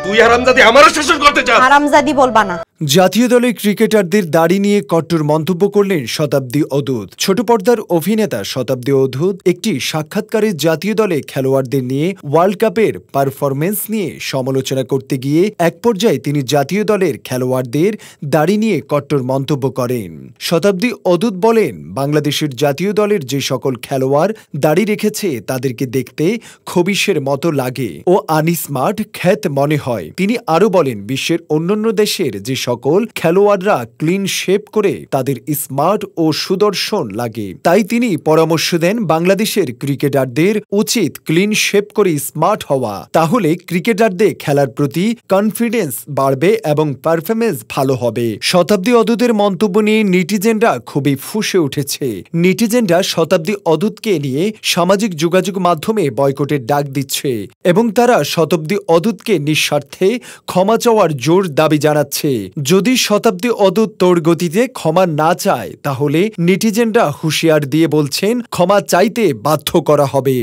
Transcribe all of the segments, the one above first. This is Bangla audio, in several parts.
তুই হারামজাদি আমারও শাসন করতে চাস? হারামজাদি বলবা না। জাতীয় দলের ক্রিকেটারদের দাড়ি নিয়ে কট্টর মন্তব্য করলেন শতাব্দী অদূত। ছোট পর্দার অভিনেতা শতাব্দী অদূত একটি সাক্ষাৎকারে জাতীয় দলে খেলোয়াড়দের নিয়ে ওয়ার্ল্ড কাপের পারফরমেন্স নিয়ে সমালোচনা করতে গিয়ে এক পর্যায়ে তিনি জাতীয় দলের খেলোয়াড়দের দাড়ি নিয়ে কট্টর মন্তব্য করেন। শতাব্দী অদূত বলেন, বাংলাদেশের জাতীয় দলের যে সকল খেলোয়াড় দাড়ি রেখেছে তাদেরকে দেখতে খবিশের মতো লাগে ও আনস্মার্ট খ্যাত মনে হয়। তিনি আরো বলেন, বিশ্বের অন্যান্য দেশের যে সকল খেলোয়াড়রা ক্লিন শেভ করে তাদের স্মার্ট ও সুদর্শন লাগে, তাই তিনি পরামর্শ দেন বাংলাদেশের ক্রিকেটারদের উচিত ক্লিন শেভ করে স্মার্ট হওয়া, তাহলে ক্রিকেটারদের খেলার প্রতি কনফিডেন্স বাড়বে এবং পারফরমেন্স ভালো হবে। শতাব্দী অদূতের মন্তব্য নিয়ে নেটিজেনরা খুবই ফুঁসে উঠেছে। নেটিজেনরা শতাব্দী অদূতকে নিয়ে সামাজিক যোগাযোগ মাধ্যমে বয়কটের ডাক দিচ্ছে এবং তারা শতাব্দী অদূতকে নিঃস্বার্থে ক্ষমা চাওয়ার জোর দাবি জানাচ্ছে। যদি শতাব্দী অদূত তোর গতিতে ক্ষমা না চায়, তাহলে নেটিজেনরা হুঁশিয়ার দিয়ে বলছেন ক্ষমা চাইতে বাধ্য করা হবে।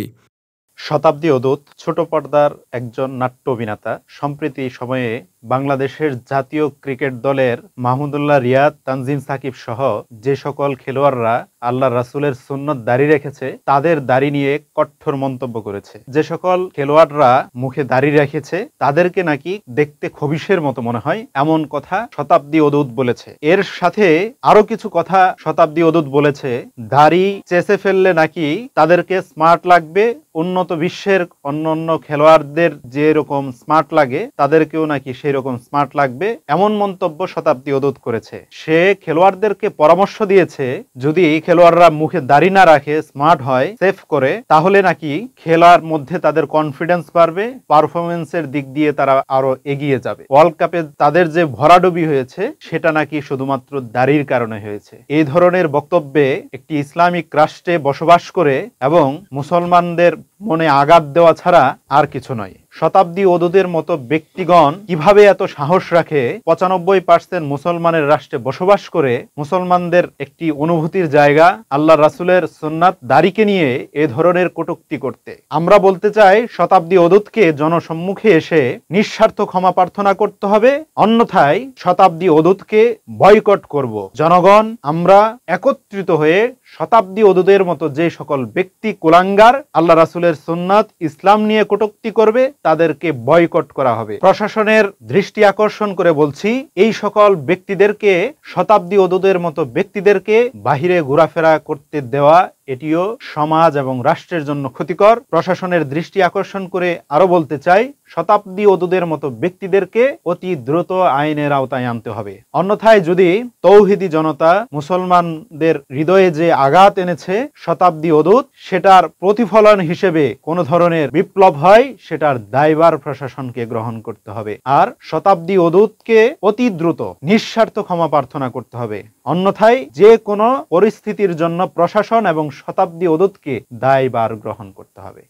শতাব্দী অদূত ছোট পর্দার একজন নাট্য অভিনেতা। সম্প্রতি সময়ে বাংলাদেশের জাতীয় ক্রিকেট দলের মাহমুদুল্লাহ রিয়াদ, তানজিম সাকিব সহ যে সকল খেলোয়াড়রা আল্লাহ রাসূলের সুন্নত দাড়ি রেখেছে তাদের দাড়ি নিয়ে কঠোর মন্তব্য করেছে। যে সকল খেলোয়াড়রা মুখে দাড়ি রেখেছে তাদেরকে নাকি দেখতে খবিশের মতো মনে হয়, এমন কথা শতাব্দী অদূত বলেছে। এর সাথে আরো কিছু কথা শতাব্দী অদূত বলেছে, দাড়ি চেঁচে ফেললে নাকি তাদেরকে স্মার্ট লাগবে, উন্নত বিশ্বের অন্যান্য খেলোয়াড়দের যে রকম স্মার্ট লাগে তাদেরকেও নাকি সেই রকম স্মার্ট লাগবে, এমন মন্তব্য শতাব্দী অদূত করেছে। সে খেলোয়াড়দেরকে পরামর্শ দিয়েছে, যদি খেলোয়াড়রা মুখে দাড়ি না রাখে, স্মার্ট হয়, সেভ করে, তাহলে নাকি খেলার মধ্যে তাদের কনফিডেন্স বাড়বে, পারফরমেন্সের দিক দিয়ে তারা আরো এগিয়ে যাবে। ওয়ার্ল্ড কাপে তাদের যে ভরাডুবি হয়েছে সেটা নাকি শুধুমাত্র দাড়ির কারণে হয়েছে। এই ধরনের বক্তব্যে একটি ইসলামিক রাষ্ট্রে বসবাস করে এবং মুসলমানদের মনে আঘাত দেওয়া ছাড়া আর কিছু নয়। শতাব্দী অদূতের মতো ব্যক্তিগণ কিভাবে এত সাহস রাখে 95% মুসলমানের রাষ্ট্রে বসবাস করে মুসলমানদের একটি অনুভূতির জায়গা আল্লাহ রাসূলের সুন্নাত দাড়িকে নিয়ে এ ধরনের কটূক্তি করতে? আমরা বলতে চাই, শতাব্দী অদূতকে জনসম্মুখে এসে নিঃস্বার্থ ক্ষমা প্রার্থনা করতে হবে, অন্যথায় শতাব্দী অদূতকে বয়কট করব। জনগণ আমরা একত্রিত হয়ে শতাব্দী অদূতের মতো যে সকল ব্যক্তি কুলাঙ্গার আল্লাহ রাসূলের সুন্নাত ইসলাম নিয়ে কটূক্তি করবে তাদেরকে বয়কট করা হবে। প্রশাসনের দৃষ্টি আকর্ষণ করে বলছি, এই সকল ব্যক্তিদেরকে, শতাব্দী অদূতের মতো ব্যক্তিদেরকে বাহিরে ঘোরাফেরা করতে দেওয়া এটিও সমাজ এবং রাষ্ট্রের জন্য ক্ষতিকর। প্রশাসনের দৃষ্টি আকর্ষণ করে আরো বলতে চাই, শতাব্দী অদূতের মতো ব্যক্তিদেরকে অতি দ্রুত আইনের আওতায় আনতে হবে। অন্যথায় যদি তৌহিদি জনতা মুসলমানদের হৃদয়ে যে আঘাত এনেছে শতাব্দী অদূত, সেটার প্রতিফলন হিসেবে কোন ধরনের বিপ্লব হয়, সেটার দায়ভার প্রশাসনকে গ্রহণ করতে হবে। আর শতাব্দী অদূতকে অতি দ্রুত নিঃস্বার্থ ক্ষমা প্রার্থনা করতে হবে, অন্যথায় যে কোনো পরিস্থিতির জন্য প্রশাসন এবং শতাব্দী অদূতকে দায়ভার গ্রহণ করতে হবে।